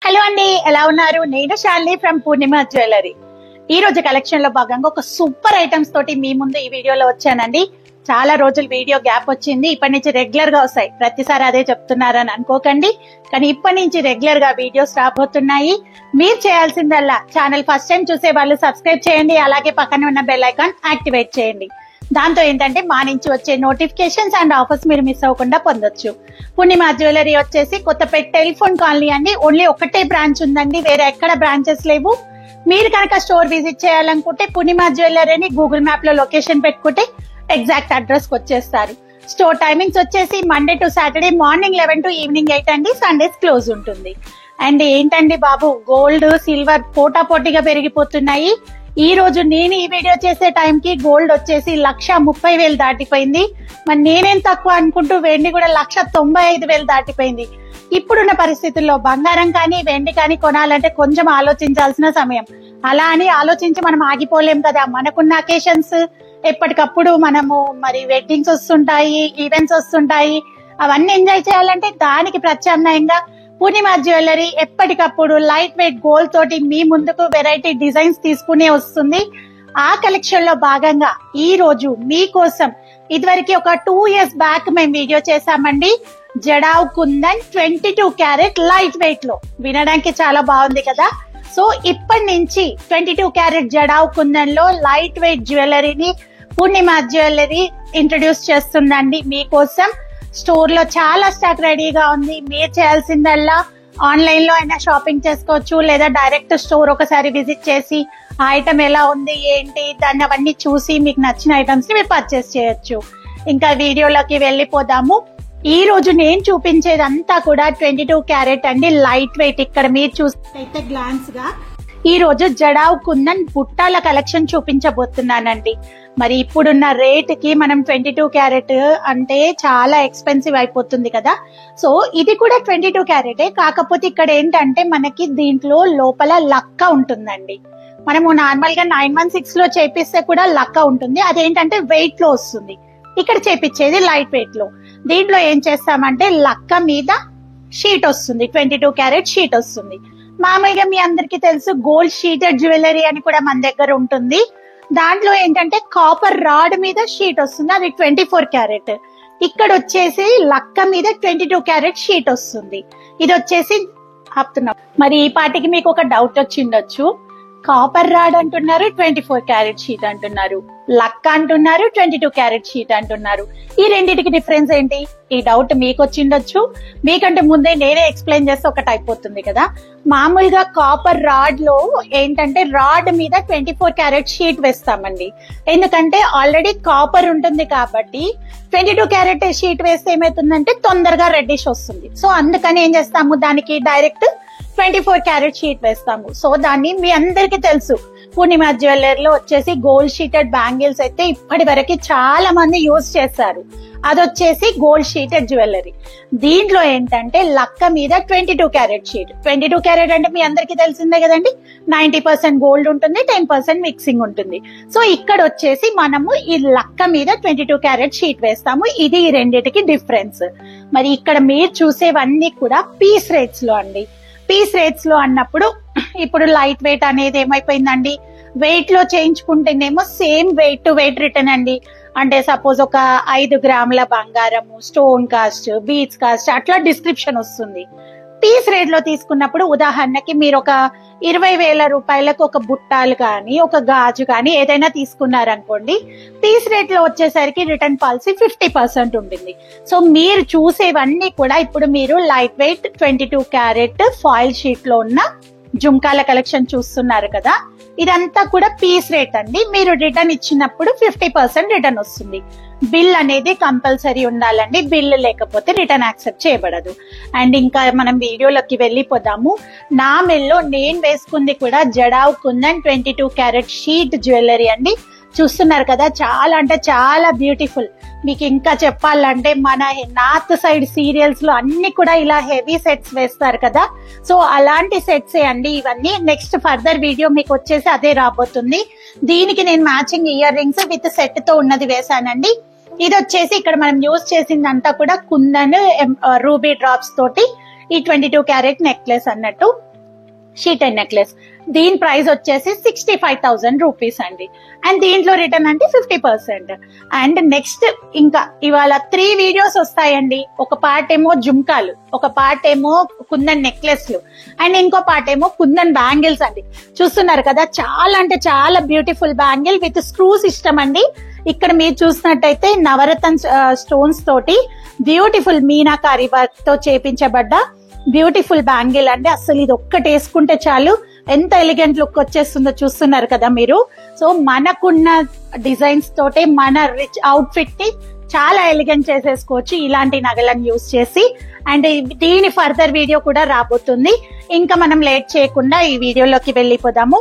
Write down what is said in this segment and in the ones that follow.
Hello అండి, ఎలా ఉన్నారు? నేను శాలిని ఫ్రమ్ పూర్ణిమ జ్యువెలరీ. ఈ రోజు కలెక్షన్ లో భాగంగా ఒక సూపర్ ఐటమ్స్ తోటి మీ ముందు ఈ వీడియోలో వచ్చానండి. చాలా రోజులు వీడియో గ్యాప్ వచ్చింది. ఇప్పటి నుంచి రెగ్యులర్ గా వస్తాయి. ప్రతిసారి అదే చెప్తున్నారని అనుకోకండి, కానీ ఇప్పటి నుంచి రెగ్యులర్ గా వీడియోస్ రాబోతున్నాయి. మీరు చేయాల్సిందల్లా ఛానల్ ఫస్ట్ టైం చూసే వాళ్ళు సబ్స్క్రైబ్ చేయండి, అలాగే పక్కన ఉన్న బెల్ ఐకాన్ యాక్టివేట్ చేయండి. దాంతో ఏంటంటే మా నుంచి వచ్చే నోటిఫికేషన్స్ అండ్ ఆఫర్స్ మీరు మిస్ అవ్వకుండా పొందొచ్చు. పూర్ణిమ జ్యువెలరీ వచ్చేసి కొత్తపేట టెలిఫోన్ కాలనీ అండి. ఓన్లీ ఒకటే బ్రాంచ్ ఉందండి, వేరే ఎక్కడ బ్రాంచెస్ లేవు. మీరు కనుక స్టోర్ విజిట్ చేయాలనుకుంటే పూర్ణిమ జ్యువెలరీ అని గూగుల్ మ్యాప్ లో లొకేషన్ పెట్టుకుంటే ఎగ్జాక్ట్ అడ్రస్ కి వచ్చేస్తారు. స్టోర్ టైమింగ్స్ వచ్చేసి Monday to Saturday morning 11 to evening 8 అండి. సండేస్ క్లోజ్ ఉంటుంది. అండ్ ఏంటండి బాబు, గోల్డ్ సిల్వర్ పోటాపోటీగా పెరిగిపోతున్నాయి. ఈ రోజు నేను ఈ వీడియో చేసే టైంకి గోల్డ్ వచ్చేసి 1,30,000 దాటిపోయింది. మరి నేనేం తక్కువ అనుకుంటూ వెండి కూడా 1,95,000 దాటిపోయింది. ఇప్పుడున్న పరిస్థితుల్లో బంగారం కానీ వెండి కానీ కొనాలంటే కొంచెం ఆలోచించాల్సిన సమయం. అలా అని ఆలోచించి మనం ఆగిపోలేం కదా. మనకున్న అకేషన్స్ ఎప్పటికప్పుడు మనము మరి వెడ్డింగ్స్ వస్తుంటాయి, ఈవెంట్స్ వస్తుంటాయి. అవన్నీ ఎంజాయ్ చేయాలంటే దానికి ప్రత్యామ్నాయంగా పూర్ణిమ జ్యువెలరీ ఎప్పటికప్పుడు లైట్ వెయిట్ గోల్డ్ తోటి మీ ముందుకు వెరైటీ డిజైన్స్ తీసుకునే వస్తుంది. ఆ కలెక్షన్ లో భాగంగా ఈ రోజు మీకోసం ఇదివరకు ఒక 2 years బ్యాక్ మేము వీడియో చేశామండి. Jadau kundan 22 carrot light weight లో. వినడానికి చాలా బాగుంది కదా. సో ఇప్పటి నుంచి 22 క్యారెట్ జడావ్ కుందన్ లో లైట్ వెయిట్ జ్యువెలరీని పూర్ణిమ జ్యువెలరీ ఇంట్రడ్యూస్ చేస్తుందండి మీకోసం. స్టోర్ లో చాలా స్టాక్ రెడీగా ఉంది. మీరు చేయాల్సిందల్లా ఆన్లైన్ లో అయినా షాపింగ్ చేసుకోవచ్చు, లేదా డైరెక్ట్ స్టోర్ ఒకసారి విజిట్ చేసి ఆ ఐటమ్ ఎలా ఉంది ఏంటి దాన్ని అవన్నీ చూసి మీకు నచ్చిన ఐటమ్స్ ని మీరు పర్చేస్ చేయొచ్చు. ఇంకా వీడియోలోకి వెళ్ళిపోదాము. ఈ రోజు నేను చూపించేదంతా కూడా 22 క్యారెట్ అండి, లైట్ వెయిట్. ఇక్కడ మీరు చూస్తే గ్లాన్స్ గా ఈ రోజు జడావ్ కుందన్ బుట్టాల కలెక్షన్ చూపించబోతున్నానండి. మరి ఇప్పుడున్న రేట్ కి మనం 22 క్యారెట్ అంటే చాలా ఎక్స్పెన్సివ్ అయిపోతుంది కదా. సో ఇది కూడా 22 క్యారెటే, కాకపోతే ఇక్కడ ఏంటంటే మనకి దీంట్లో లోపల లక్క ఉంటుందండి. మనము నార్మల్ గా 916 లో చేపిస్తే కూడా లక్క ఉంటుంది. అదేంటంటే వెయిట్ లో వస్తుంది. ఇక్కడ చేపించేది లైట్ వెయిట్ లో. దీంట్లో ఏం చేస్తామంటే లక్క మీద షీట్ వస్తుంది, 22 క్యారెట్ షీట్ వస్తుంది. మామూలుగా మీ అందరికి తెలుసు గోల్డ్ షీటెడ్ జ్యువెలరీ అని కూడా మన దగ్గర ఉంటుంది. దాంట్లో ఏంటంటే కాపర్ రాడ్ మీద షీట్ వస్తుంది, అది 24 క్యారెట్. ఇక్కడ వచ్చేసి లక్క మీద 22 క్యారెట్ షీట్ వస్తుంది. ఇది వచ్చేసి ఆపుతున్నాం. మరి ఈ పాటికి మీకు ఒక డౌట్ వచ్చిండొచ్చు, కాపర్ రాడ్ అంటున్నారు, 24 క్యారెట్ షీట్ అంటున్నారు, లక్క అంటున్నారు, 22 క్యారెట్ షీట్ అంటున్నారు. ఈ రెండింటికి డిఫరెన్స్ ఏంటి? ఈ డౌట్ మీకు వచ్చిండొచ్చు. మీకంటే ముందే నేనే ఎక్స్ప్లెయిన్ చేస్తే ఒకటి అయిపోతుంది కదా. మామూలుగా కాపర్ రాడ్ లో ఏంటంటే రాడ్ మీద 24 క్యారెట్ షీట్ వేస్తామండి. ఎందుకంటే ఆల్రెడీ కాపర్ ఉంటుంది కాబట్టి 22 క్యారెట్ షీట్ వేస్తే ఏమైతుందంటే తొందరగా రెడ్డిష్ వస్తుంది. సో అందుకని ఏం చేస్తాము, దానికి డైరెక్ట్ 24 క్యారెట్ షీట్ వేస్తాము. సో దాన్ని మీ అందరికి తెలుసు. పూర్ణిమ జ్యువెలరీలో వచ్చేసి గోల్డ్ షీటెడ్ బ్యాంగిల్స్ అయితే ఇప్పటి వరకు చాలా మంది యూజ్ చేశారు. అదొచ్చేసి గోల్డ్ షీటెడ్ జ్యువెలరీ. దీంట్లో ఏంటంటే లక్క మీద 22 క్యారెట్ షీట్. 22 క్యారెట్ అంటే మీ అందరికి తెలిసిందే కదండి, 90% గోల్డ్ ఉంటుంది, 10% మిక్సింగ్ ఉంటుంది. సో ఇక్కడ వచ్చేసి మనము ఈ లక్క మీద 22 క్యారెట్ షీట్ వేస్తాము. ఇది ఈ రెండింటికి డిఫరెన్స్. మరి ఇక్కడ మీరు చూసేవన్నీ కూడా పీస్ రేట్స్ లో అండి. పీస్ రేట్స్ లో అన్నప్పుడు ఇప్పుడు లైట్ వెయిట్ అనేది ఏమైపోయిందండి, వెయిట్ లో చేయించుకుంటేనేమో same weight to weight return అండి. అంటే సపోజ్ ఒక 5 గ్రాముల బంగారము, స్టోన్ కాస్ట్, బీడ్స్ కాస్ట్ అట్లా డిస్క్రిప్షన్ వస్తుంది. పీస్ రేట్ లో తీసుకున్నప్పుడు ఉదాహరణకి మీరు ఒక 20,000 రూపాయలకు ఒక బుట్టాలు కానీ ఒక గాజు కానీ ఏదైనా తీసుకున్నారనుకోండి, పీస్ రేట్ లో వచ్చేసరికి రిటర్న్ పాలసీ 50% ఉంటుంది. సో మీరు చూసేవన్నీ కూడా ఇప్పుడు మీరు light weight 22 carrot foil sheet లో ఉన్న జుంకాల కలెక్షన్ చూస్తున్నారు కదా. ఇదంతా కూడా పీస్ రేట్ అండి. మీరు రిటర్న్ ఇచ్చినప్పుడు 50% రిటర్న్ వస్తుంది. బిల్ అనేది కంపల్సరీ ఉండాలండి, బిల్ లేకపోతే రిటర్న్ యాక్సెప్ట్ చేయబడదు. అండ్ ఇంకా మనం వీడియోలోకి వెళ్ళిపోదాము. నా మెల్లో నేను వేసుకుంది కూడా jadau kundan 22 carrot sheet jewellery అండి. చూస్తున్నారు కదా, చాలా అంటే చాలా బ్యూటిఫుల్. మీకు ఇంకా చెప్పాలంటే మన నార్త్ సైడ్ సీరియల్స్ లో అన్ని కూడా ఇలా హెవీ సెట్స్ వేస్తారు కదా. సో అలాంటి సెట్స్ అండి ఇవన్నీ. నెక్స్ట్ ఫర్దర్ వీడియో మీకు వచ్చేసి అదే రాబోతుంది. దీనికి నేను matching ear rings with set తో ఉన్నది వేసానండి. ఇది వచ్చేసి ఇక్కడ మనం యూజ్ చేసిందంతా కూడా కుందన్ రూబీ డ్రాప్స్ తోటి ఈ 22 క్యారెట్ నెక్లెస్ అన్నట్టు. Sheeted necklace. దీని ప్రైస్ వచ్చేసి 65,000 రూపీస్ అండి. అండ్ దీంట్లో రిటర్న్ అంటే 50%. అండ్ నెక్స్ట్ ఇంకా ఇవాళ 3 వీడియోస్ వస్తాయండి. ఒక పార్ట్ ఏమో జుమ్కాలు, ఒక పార్ట్ ఏమో కుందన్ నెక్లెస్లు, అండ్ ఇంకో పార్ట్ ఏమో కుందన్ బ్యాంగిల్స్ అండి. చూస్తున్నారు కదా, చాలా అంటే చాలా beautiful bangle with screw system అండి. ఇక్కడ మీరు చూసినట్టయితే నవరత్న స్టోన్స్ తోటి బ్యూటిఫుల్ మీనాకారి వర్క్ తో చేపించబడ్డ బ్యూటిఫుల్ బ్యాంగిల్ అండి. అసలు ఇది ఒక్కటి వేసుకుంటే చాలు ఎంత ఎలిగెంట్ లుక్ వచ్చేస్తుందో చూస్తున్నారు కదా మీరు. సో మనకున్న డిజైన్స్ తోటే మన రిచ్ అవుట్ ఫిట్ ని చాలా ఎలిగెంట్ చేసేసుకోవచ్చు ఇలాంటి నగలను యూజ్ చేసి. అండ్ దీని ఫర్దర్ వీడియో కూడా రాబోతుంది. ఇంకా మనం లేట్ చేయకుండా ఈ వీడియోలోకి వెళ్ళిపోదాము.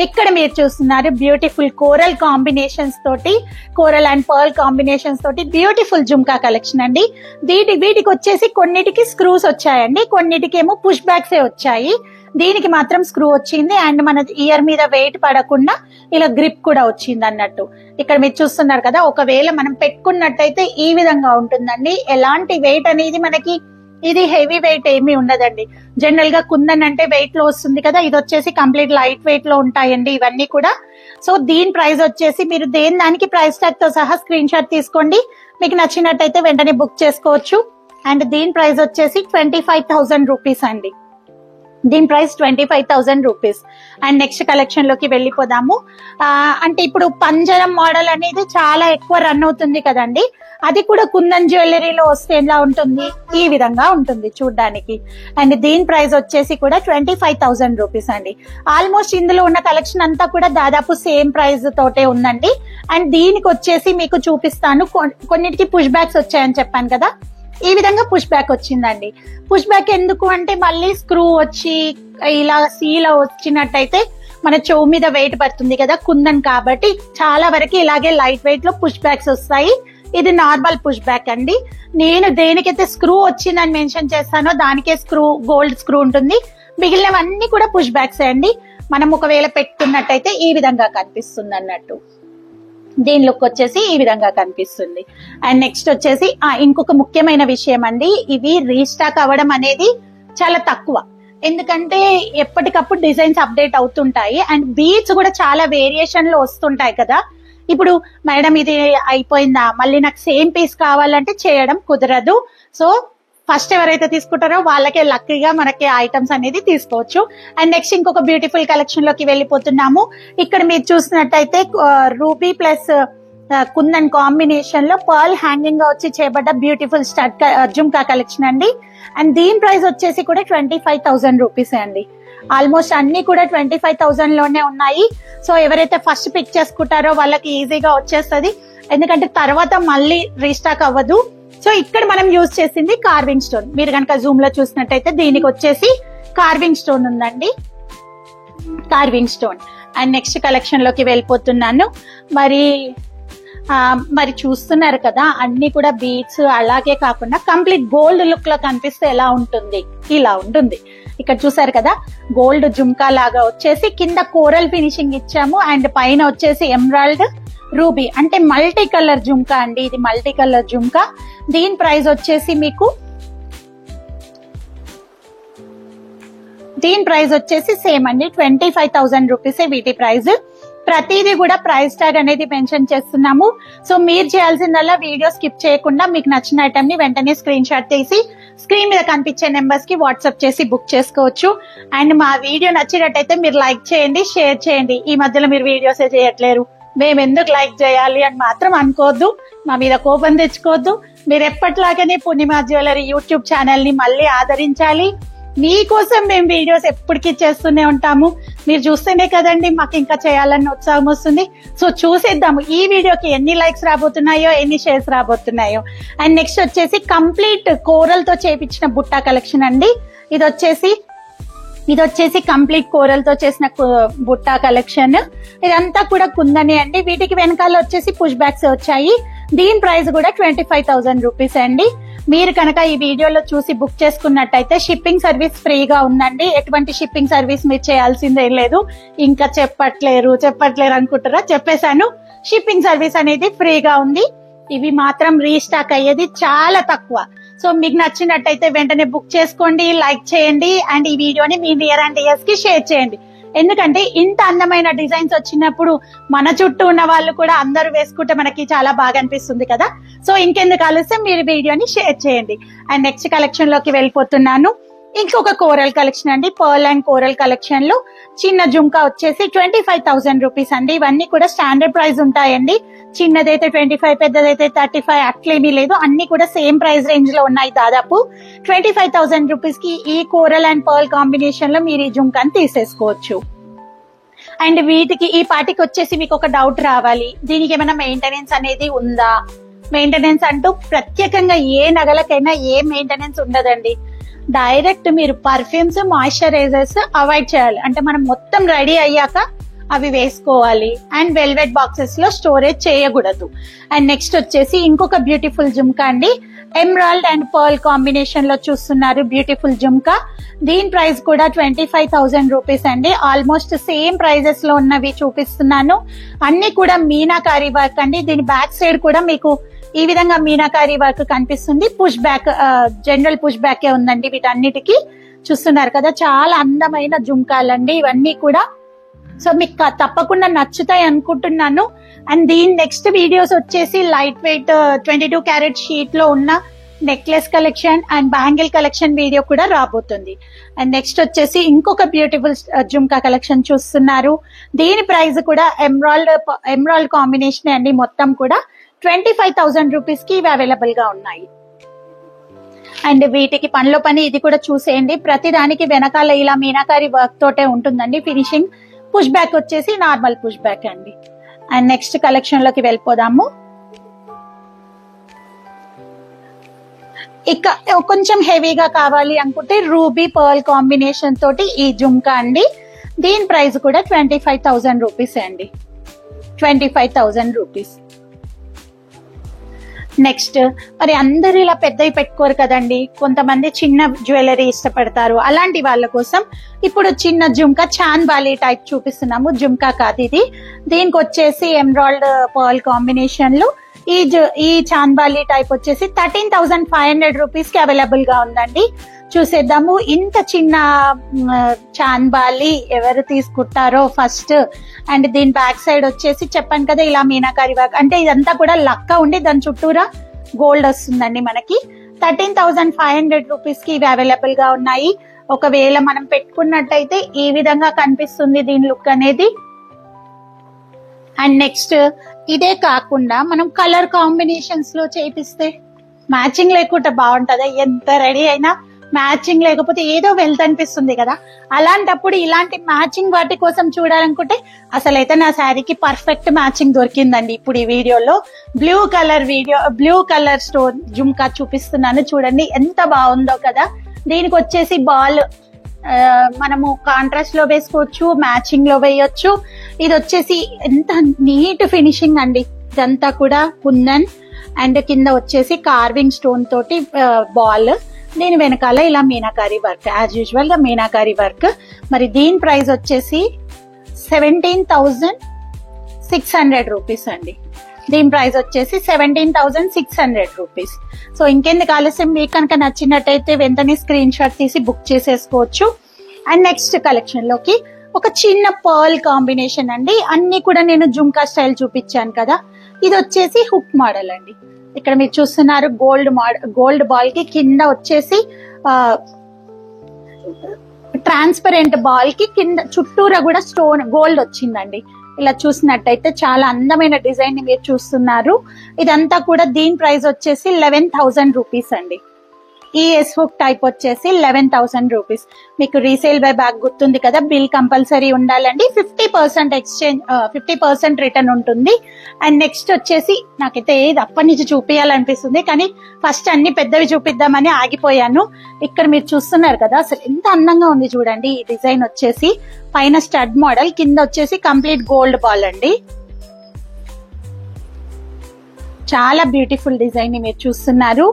ఇక్కడ మీరు చూస్తున్నారు బ్యూటిఫుల్ కోరల్ కాంబినేషన్స్ తోటి, కోరల్ అండ్ పర్ల్ కాంబినేషన్స్ తోటి బ్యూటిఫుల్ జుమ్కా కలెక్షన్ అండి. వీటికి వచ్చేసి కొన్నిటికి స్క్రూస్ వచ్చాయండి, కొన్నిటికి ఏమో పుష్ బ్యాక్స్ వచ్చాయి. దీనికి మాత్రం స్క్రూ వచ్చింది. అండ్ మన ఇయర్ మీద వెయిట్ పడకుండా ఇలా గ్రిప్ కూడా వచ్చింది అన్నట్టు. ఇక్కడ మీరు చూస్తున్నారు కదా, ఒకవేళ మనం పెట్టుకున్నట్టయితే ఈ విధంగా ఉంటుందండి. ఎలాంటి వెయిట్ అనేది మనకి ఇది హెవీ వెయిట్ ఏమీ ఉండదండి. జనరల్ గా కుందన్ అంటే వెయిట్ లో వస్తుంది కదా, ఇది వచ్చేసి కంప్లీట్ లైట్ వెయిట్ లో ఉంటాయండి ఇవన్నీ కూడా. సో దీని ప్రైస్ వచ్చేసి మీరు దేని దానికి ప్రైస్ ట్యాగ్ తో సహా స్క్రీన్ షాట్ తీసుకోండి. మీకు నచ్చినట్టయితే వెంటనే బుక్ చేసుకోవచ్చు. అండ్ దీని ప్రైస్ వచ్చేసి 25,000 రూపీస్ అండి. దీని price 25,000 rupees. And next collection లోకి వెళ్ళిపోదాము. అంటే ఇప్పుడు పంజరం మోడల్ అనేది చాలా ఎక్కువ రన్ అవుతుంది కదండి, అది కూడా కుందన్ జ్యువెలరీలో వస్తే ఎలా ఉంటుంది, ఈ విధంగా ఉంటుంది చూడ్డానికి. అండ్ దీని ప్రైస్ వచ్చేసి కూడా 25,000 రూపీస్ అండి. ఆల్మోస్ట్ ఇందులో ఉన్న కలెక్షన్ అంతా కూడా దాదాపు సేమ్ ప్రైస్ తోటే ఉందండి. అండ్ దీనికి వచ్చేసి మీకు చూపిస్తాను, కొన్నిటికి పుష్ బ్యాక్స్ వచ్చాయని చెప్పాను కదా, ఈ విధంగా పుష్ బ్యాక్ వచ్చిందండి. పుష్ బ్యాక్ ఎందుకు అంటే మళ్ళీ స్క్రూ వచ్చి ఇలా సీలా వచ్చినట్టయితే మన చెవు మీద వెయిట్ పడుతుంది కదా కుందన్ కాబట్టి, చాలా వరకు ఇలాగే లైట్ వెయిట్ లో పుష్ బ్యాక్స్ వస్తాయి. ఇది నార్మల్ పుష్ బ్యాక్ అండి. నేను దేనికైతే స్క్రూ వచ్చిందని మెన్షన్ చేస్తానో దానికే స్క్రూ, గోల్డ్ స్క్రూ ఉంటుంది. మిగిలినవన్నీ కూడా పుష్ బ్యాక్స్ అండి. మనం ఒకవేళ పెట్టుకున్నట్టయితే ఈ విధంగా కనిపిస్తుంది అన్నట్టు. దీని లుక్ వచ్చేసి ఈ విధంగా కనిపిస్తుంది. అండ్ నెక్స్ట్ వచ్చేసి ఇంకొక ముఖ్యమైన విషయం అండి, ఇవి రీస్టాక్ అవ్వడం అనేది చాలా తక్కువ. ఎందుకంటే ఎప్పటికప్పుడు డిజైన్స్ అప్డేట్ అవుతుంటాయి. అండ్ బీడ్స్ కూడా చాలా వేరియేషన్ లో వస్తుంటాయి కదా. ఇప్పుడు మేడం ఇది అయిపోయిందా, మళ్ళీ నాకు సేమ్ పీస్ కావాలంటే చేయడం కుదరదు. సో ఫస్ట్ ఎవరైతే తీసుకుంటారో వాళ్ళకే లక్కీగా మనకి ఐటమ్స్ అనేది తీసుకోవచ్చు. అండ్ నెక్స్ట్ ఇంకొక బ్యూటిఫుల్ కలెక్షన్ లోకి వెళ్ళిపోతున్నాము. ఇక్కడ మీరు చూసినట్టయితే రూబీ ప్లస్ కుందన్ కాంబినేషన్ లో పర్ల్ హ్యాంగింగ్ గా వచ్చి చేయబడ్డ బ్యూటిఫుల్ స్టడ్ జుమ్కా కలెక్షన్ అండి. అండ్ దీని ప్రైస్ వచ్చేసి కూడా 25,000 రూపీస్ అండి. ఆల్మోస్ట్ అన్ని కూడా 25,000 లోనే ఉన్నాయి. సో ఎవరైతే ఫస్ట్ పిక్ చేసుకుంటారో వాళ్ళకి ఈజీగా వచ్చేస్తుంది, ఎందుకంటే తర్వాత మళ్ళీ రీస్టాక్ అవ్వదు. సో ఇక్కడ మనం యూజ్ చేసింది కార్వింగ్ స్టోన్. మీరు కనుక జూమ్ లో చూసినట్టయితే దీనికి వచ్చేసి కార్వింగ్ స్టోన్ ఉందండి, carving stone. And next collection లోకి వెళ్ళిపోతున్నాను. మరి చూస్తున్నారు కదా, అన్ని కూడా బీడ్స్ అలాగే కాకుండా కంప్లీట్ గోల్డ్ లుక్ లో కనిపిస్తే ఎలా ఉంటుంది, ఇలా ఉంటుంది. ఇక్కడ చూసారు కదా, గోల్డ్ జుమ్కా లాగా వచ్చేసి కింద కోరల్ ఫినిషింగ్ ఇచ్చాము. అండ్ పైన వచ్చేసి ఎమరాల్డ్ రూబీ అంటే మల్టీ కలర్ జుమ్కా అండి. ఇది మల్టీ కలర్ జుమ్కా. దీని ప్రైస్ వచ్చేసి మీకు సేమ్ అండి, 25,000 రూపీస్ వీటి ప్రైస్. ప్రతిదీ కూడా ప్రైస్ ట్యాగ్ అనేది మెన్షన్ చేస్తున్నాము. సో మీరు చేయాల్సిందల్లా వీడియో స్కిప్ చేయకుండా మీకు నచ్చిన ఐటమ్ ని వెంటనే స్క్రీన్ షాట్ తీసి స్క్రీన్ మీద కనిపించే నెంబర్స్ కి వాట్సాప్ చేసి బుక్ చేసుకోవచ్చు. అండ్ మా వీడియో నచ్చినట్టయితే మీరు లైక్ చేయండి, షేర్ చేయండి. ఈ మధ్యలో మీరు వీడియోసే చేయట్లేరు, మేము ఎందుకు లైక్ చేయాలి అని మాత్రం అనుకోవద్దు, మా మీద కోపం తెచ్చుకోవద్దు. మీరు ఎప్పటిలాగానే పూర్ణిమ జ్యువెలరీ యూట్యూబ్ ఛానల్ ని మళ్ళీ ఆదరించాలి. మీకోసం మేము వీడియోస్ ఎప్పటికీ చేస్తూనే ఉంటాము. మీరు చూస్తేనే కదండి మాకు ఇంకా చేయాలన్న ఉత్సాహం వస్తుంది. సో చూసేద్దాము ఈ వీడియోకి ఎన్ని లైక్స్ రాబోతున్నాయో, ఎన్ని షేర్స్ రాబోతున్నాయో. అండ్ నెక్స్ట్ వచ్చేసి కంప్లీట్ కోరల్ తో చేపించిన బుట్టా కలెక్షన్ అండి. ఇది వచ్చేసి కంప్లీట్ కోరల్ తో చేసిన బుట్టా కలెక్షన్. ఇదంతా కూడా కుందనే అండి. వీటికి వెనకాల వచ్చేసి పుష్ బ్యాక్స్ వచ్చాయి. దీని ప్రైస్ కూడా 25,000 రూపీస్ అండి. మీరు కనుక ఈ వీడియోలో చూసి బుక్ చేసుకున్నట్టయితే షిప్పింగ్ సర్వీస్ ఫ్రీగా ఉందండి. ఎటువంటి షిప్పింగ్ సర్వీస్ మీరు చేయాల్సిందేం లేదు. ఇంకా చెప్పట్లేరు అనుకుంటారా, చెప్పేశాను. షిప్పింగ్ సర్వీస్ అనేది ఫ్రీగా ఉంది. ఇవి మాత్రం రీస్టాక్ అయ్యేది చాలా తక్కువ. సో మీకు నచ్చినట్టయితే వెంటనే బుక్ చేసుకోండి, లైక్ చేయండి అండ్ ఈ వీడియోని మీ నియర్ అండ్ డియర్స్ కి షేర్ చేయండి. ఎందుకంటే ఇంత అందమైన డిజైన్స్ వచ్చినప్పుడు మన చుట్టూ ఉన్న వాళ్ళు కూడా అందరూ వేసుకుంటే మనకి చాలా బాగా అనిపిస్తుంది కదా. సో ఇంకెందుకు ఆలస్యం, మీరు వీడియోని షేర్ చేయండి. అండ్ నెక్స్ట్ కలెక్షన్ లోకి వెళ్ళిపోతున్నాను. ఇంకొక కోరల్ కలెక్షన్ అండి, పర్ల్ అండ్ కోరల్ కలెక్షన్ లో చిన్న జుంకా వచ్చేసి 25,000 రూపీస్ అండి. ఇవన్నీ కూడా స్టాండర్డ్ ప్రైస్ ఉంటాయండి. చిన్నదైతే 25, పెద్దదైతే 35, అట్లేమీ లేదు, అన్ని కూడా సేమ్ ప్రైస్ రేంజ్ లో ఉన్నాయి. దాదాపు 25,000 రూపీస్ కి ఈ కోరల్ అండ్ పర్ల్ కాంబినేషన్ లో మీరు ఈ జుంకాని తీసేసుకోవచ్చు. అండ్ వీటికి ఈ పార్టీకి వచ్చేసి మీకు ఒక డౌట్ రావాలి, దీనికి ఏమైనా మెయింటెనెన్స్ అనేది ఉందా? మెయింటెనెన్స్ అంటూ ప్రత్యేకంగా ఏ నగలకైనా ఏ మెయింటెనెన్స్ ఉండదండి. డైరెక్ట్ మీరు పర్ఫ్యూమ్స్, మాయిశ్చరైజర్స్ అవాయిడ్ చేయాలి. అంటే మనం మొత్తం రెడీ అయ్యాక అవి వేసుకోవాలి. అండ్ వెల్వెట్ బాక్సెస్ లో స్టోరేజ్ చేయకూడదు. అండ్ నెక్స్ట్ వచ్చేసి ఇంకొక బ్యూటిఫుల్ జుమ్కా అండి, ఎమరాల్డ్ అండ్ పర్ల్ కాంబినేషన్ లో చూస్తున్నారు. బ్యూటిఫుల్ జుమ్కా, దీని ప్రైస్ కూడా 25,000 రూపీస్ అండి. ఆల్మోస్ట్ సేమ్ ప్రైజెస్ లో ఉన్నవి చూపిస్తున్నాను. అన్ని కూడా మీనాకారి వర్క్ అండి. దీని బ్యాక్ సైడ్ కూడా మీకు ఈ విధంగా మీనాకారి వర్క్ కనిపిస్తుంది. పుష్ బ్యాక్, జనరల్ పుష్ బ్యాకే ఉందండి వీటన్నిటికీ. చూస్తున్నారు కదా, చాలా అందమైన జుంకాలండి ఇవన్నీ కూడా. సో మీకు తప్పకుండా నచ్చుతాయి అనుకుంటున్నాను. అండ్ దీని నెక్స్ట్ వీడియోస్ వచ్చేసి లైట్ వెయిట్ 22 క్యారెట్ షీట్ లో ఉన్న necklace collection and bangle collection video కూడా రాబోతుంది. అండ్ నెక్స్ట్ వచ్చేసి ఇంకొక బ్యూటిఫుల్ జుంకా కలెక్షన్ చూస్తున్నారు. దీని ప్రైస్ కూడా ఎమరాల్డ్ కాంబినేషన్ అండి. మొత్తం కూడా 25,000 రూపీస్ కి ఇవి అవైలబుల్ గా ఉన్నాయి. అండ్ వీటికి పనిలో పని ఇది కూడా చూసేయండి. ప్రతి దానికి వెనకాల ఇలా మీనాకారి వర్క్ తోటే ఉంటుందండి ఫినిషింగ్. పుష్ బ్యాక్ వచ్చేసి నార్మల్ పుష్ బ్యాక్ అండి. అండ్ నెక్స్ట్ కలెక్షన్ లోకి వెళ్ళిపోదాము. ఇక కొంచెం హెవీగా కావాలి అనుకుంటే రూబీ పర్ల్ కాంబినేషన్ తోటి ఈ జుంకా అండి. దీని ప్రైస్ కూడా 25,000 రూపీస్ అండి. 25,000 రూపీస్. నెక్స్ట్ మరి అందరు ఇలా పెద్దవి పెట్టుకోరు కదండి, కొంతమంది చిన్న జ్యువెలరీ ఇష్టపడతారు. అలాంటి వాళ్ళ కోసం ఇప్పుడు చిన్న జుంకా చాన్ బాలి టైప్ చూపిస్తున్నాము. జుంకా కాదు ఇది. దీనికి వచ్చేసి ఎమరాల్డ్ పర్ల్ కాంబినేషన్ లో ఈ చాన్ బాలి టైప్ వచ్చేసి 13,500 రూపీస్ కి అవైలబుల్ గా ఉందండి. చూసేద్దాము. ఇంత చిన్న చాన్ బాలి ఎవరు తీసుకుంటారో ఫస్ట్. అండ్ దీని బ్యాక్ సైడ్ వచ్చేసి చెప్పాను కదా ఇలా మీనాకారి వర్క్, అంటే ఇదంతా కూడా లక్క ఉండి దాని చుట్టూరా గోల్డ్ వస్తుందండి మనకి. 13,500 రూపీస్ కి ఇవి అవైలబుల్ గా ఉన్నాయి. ఒకవేళ మనం పెట్టుకున్నట్టయితే ఈ విధంగా కనిపిస్తుంది దీని లుక్ అనేది. అండ్ నెక్స్ట్ ఇదే కాకుండా మనం కలర్ కాంబినేషన్స్ లో చేపిస్తే మ్యాచింగ్ లేకుండా బాగుంటదా? ఎంత రెడీ అయినా మ్యాచింగ్ లేకపోతే ఏదో వెల్త్ అనిపిస్తుంది కదా. అలాంటప్పుడు ఇలాంటి మ్యాచింగ్ వాటి కోసం చూడాలనుకుంటే అసలైతే నా శారీకి పర్ఫెక్ట్ మ్యాచింగ్ దొరికిందండి. ఇప్పుడు ఈ వీడియోలో బ్లూ కలర్ స్టోన్ జుంకా చూపిస్తున్నాను. చూడండి ఎంత బాగుందో కదా. దీనికి వచ్చేసి బాల్ మనము కాంట్రాస్ట్ లో వేసుకోవచ్చు, మ్యాచింగ్ లో వేయొచ్చు. ఇది వచ్చేసి ఎంత నీట్ ఫినిషింగ్ అండి. ఇదంతా కూడా కుందన్ అండ్ కింద వచ్చేసి కార్వింగ్ స్టోన్ తోటి బాల్. దీని వెనకాల ఇలా మీనాకారి వర్క్, యాజ్ యూజువల్ గా మీనాకారి వర్క్. మరి దీని ప్రైస్ వచ్చేసి 17,600 రూపీస్ అండి. దీని ప్రైస్ వచ్చేసి 17,600 రూపీస్. సో ఇంకెందుకు ఆలస్యం, మీకు కనుక నచ్చినట్టయితే వెంటనే స్క్రీన్ షాట్ తీసి బుక్ చేసేసుకోవచ్చు. అండ్ నెక్స్ట్ కలెక్షన్ లోకి ఒక చిన్న పర్ల్ కాంబినేషన్ అండి. అన్ని కూడా నేను జుంకా స్టైల్ చూపించాను కదా. ఇది వచ్చేసి హుక్ మోడల్ అండి. ఇక్కడ మీరు చూస్తున్నారు గోల్డ్ బాల్ కి కింద వచ్చేసి ట్రాన్స్పరెంట్ బాల్ కి కింద చుట్టూరా కూడా స్టోన్ గోల్డ్ వచ్చిందండి. ఇలా చూసినట్టయితే చాలా అందమైన డిజైన్ ని మీరు చూస్తున్నారు. ఇదంతా కూడా దీని ప్రైస్ వచ్చేసి 11,000 రూపీస్ అండి. ఈ ఎస్ హుక్ టైప్ వచ్చేసి 11,000 రూపీస్. మీకు రీసేల్ బై బ్యాక్ గుర్తుంది కదా, బిల్ కంపల్సరీ ఉండాలండి. 50% ఎక్స్చేంజ్, 50% రిటర్న్ ఉంటుంది. అండ్ నెక్స్ట్ వచ్చేసి నాకైతే ఏది అప్పటి నుంచి చూపించాలనిపిస్తుంది, కానీ ఫస్ట్ అన్ని పెద్దవి చూపిద్దామని ఆగిపోయాను. ఇక్కడ మీరు చూస్తున్నారు కదా, అసలు ఎంత అందంగా ఉంది చూడండి. ఈ డిజైన్ వచ్చేసి పైన స్టడ్ మోడల్, కింద వచ్చేసి కంప్లీట్ గోల్డ్ బాల్ అండి. చాలా బ్యూటిఫుల్ డిజైన్ ని మీరు చూస్తున్నారు.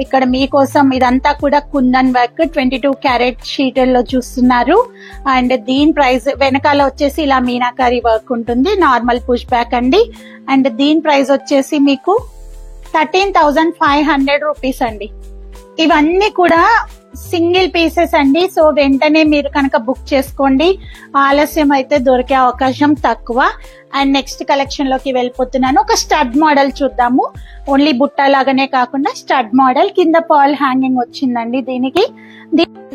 ఇక్కడ మీకోసం ఇదంతా కూడా కుందన్ వర్క్ 22 క్యారెట్ షీటర్లో చూస్తున్నారు. అండ్ దీని ప్రైస్ వెనకాల వచ్చేసి ఇలా మీనాకారి వర్క్ ఉంటుంది, నార్మల్ పుష్ బ్యాక్ అండి. అండ్ దీని ప్రైస్ వచ్చేసి మీకు 13,500 రూపీస్ అండి. ఇవన్నీ కూడా సింగిల్ పీసెస్ అండి. సో వెంటనే మీరు కనుక బుక్ చేసుకోండి, ఆలస్యం అయితే దొరికే అవకాశం తక్కువ. అండ్ నెక్స్ట్ కలెక్షన్ లోకి వెళ్ళిపోతున్నాను. ఒక స్టడ్ మోడల్ చూద్దాము. ఓన్లీ బుట్ట లాగానే కాకుండా స్టడ్ మోడల్, కింద పాల్ హ్యాంగింగ్ వచ్చిందండి. దీనికి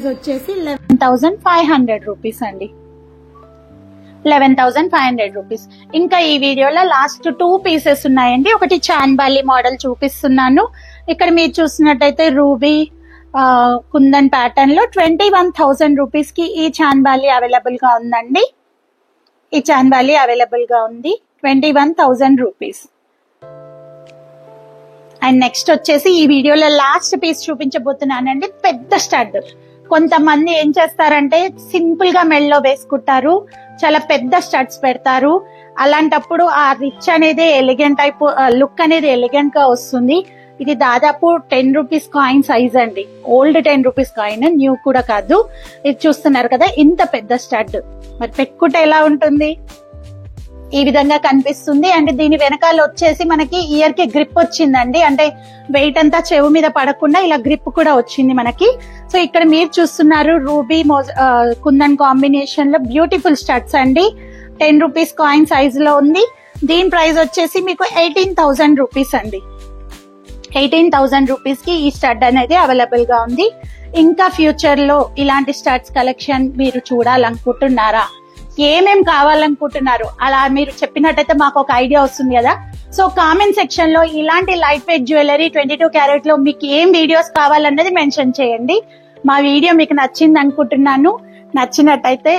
వచ్చేసి 11,500 రూపీస్ అండి. 11,500 రూపీస్. ఇంకా ఈ వీడియోలో లాస్ట్ 2 పీసెస్ ఉన్నాయండి. ఒకటి చాన్బాలి మోడల్ చూపిస్తున్నాను. ఇక్కడ మీరు చూసినట్టయితే రూబీ కుందన్ ప్యాటర్న్ లో 21,000 రూపీస్ కి ఈ చాన్బాలి అవైలబుల్ గా ఉందండి. ఈ చాన్బాలి అవైలబుల్ గా ఉంది 21,000 రూపీస్. అండ్ నెక్స్ట్ వచ్చేసి ఈ వీడియోలో లాస్ట్ పీస్ చూపించబోతున్నానండి. పెద్ద స్టడ్. కొంతమంది ఏం చేస్తారంటే సింపుల్ గా మెడలో వేసుకుంటారు, చాలా పెద్ద స్టడ్స్ పెడతారు. అలాంటప్పుడు ఆ రిచ్ అనేది ఎలిగెంట్ లుక్ అనేది ఎలిగెంట్ గా వస్తుంది. ఇది దాదాపు 10 రూపీస్ కాయిన్ సైజ్ అండి. ఓల్డ్ 10 రూపీస్ కాయిన్, న్యూ కూడా కాదు. ఇది చూస్తున్నారు కదా, ఇంత పెద్ద స్టడ్. మరి పెట్టుకుంటే ఎలా ఉంటుంది? ఈ విధంగా కనిపిస్తుంది. అండ్ దీని వెనకాల వచ్చేసి మనకి ఇయర్ కి గ్రిప్ వచ్చిందండి. అంటే వెయిట్ అంతా చెవు మీద పడకుండా ఇలా గ్రిప్ కూడా వచ్చింది మనకి. సో ఇక్కడ మీరు చూస్తున్నారు రూబీ కుందన్ కాంబినేషన్ లో బ్యూటిఫుల్ స్టడ్స్ అండి. 10 రూపీస్ కాయిన్ సైజ్ లో ఉంది. దీని ప్రైస్ వచ్చేసి మీకు 18,000 రూపీస్ అండి. 18,000 రూపీస్ కి ఈ స్టడ్ అనేది అవైలబుల్ గా ఉంది. ఇంకా ఫ్యూచర్ లో ఇలాంటి స్టడ్స్ కలెక్షన్ మీరు చూడాలనుకుంటున్నారా? ఏమేం కావాలనుకుంటున్నారు? అలా మీరు చెప్పినట్టయితే మాకు ఒక ఐడియా వస్తుంది కదా. సో కామెంట్ సెక్షన్ లో ఇలాంటి లైట్ వెయిట్ జ్యువెలరీ 22 క్యారెట్ లో మీకు ఏం వీడియోస్ కావాలన్నది మెన్షన్ చేయండి. మా వీడియో మీకు నచ్చింది అనుకుంటున్నాను. నచ్చినట్టయితే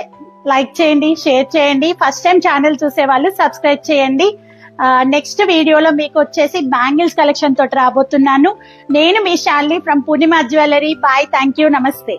లైక్ చేయండి, షేర్ చేయండి. ఫస్ట్ టైం ఛానల్ చూసే వాళ్ళు సబ్స్క్రైబ్ చేయండి. నెక్స్ట్ వీడియోలో మీకు వచ్చేసి బ్యాంగిల్స్ కలెక్షన్ తోటి రాబోతున్నాను. నేను మీ Shalini from Purnima jewellery. Bye, thank you, నమస్తే.